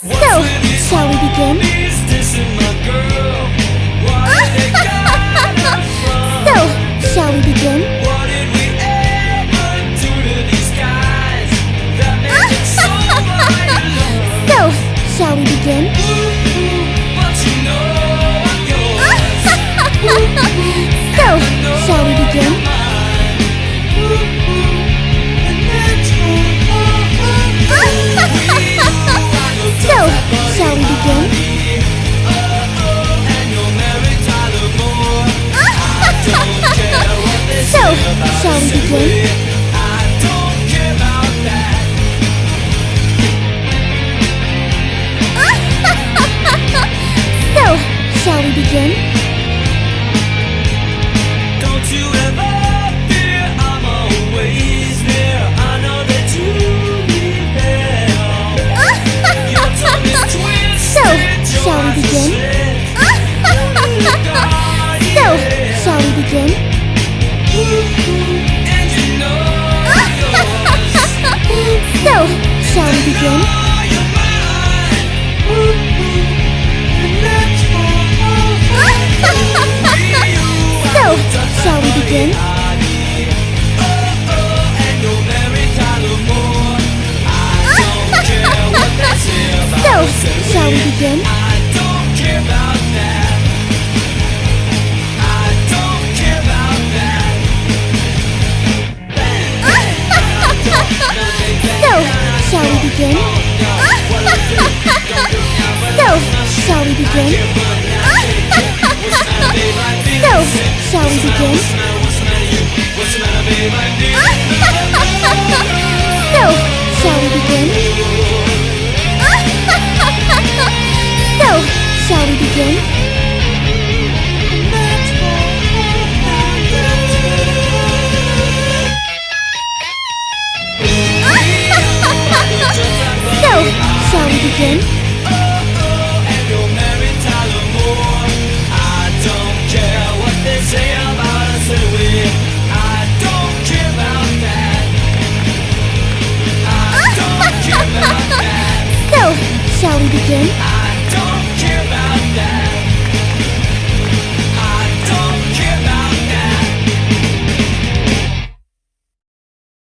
So, shall we begin? So, shall we begin? So, shall we begin? So, shall we begin? So, shall we begin? So, shall we begin? So, shall we begin? Don't you ever fear, I'm always there. I know that you need help. Your tongue is twisted, So, shall we begin? So, shall we begin? and you know So, shall we begin? you're mine. And that's So, shall we begin? and you'll marry Tyler Moore. I don't care what they say about So, us. shall we begin? I don't care about that. I don't care about that. So, shall we begin? So, shall we begin? So, shall we begin? What's the matter, babe? I need So, shall we begin? So, shall we begin? So, shall we begin? and you'll marry Tyler Moore. I don't care what they say about us anyway. I don't care about that. I don't care about that. So, shall we begin? I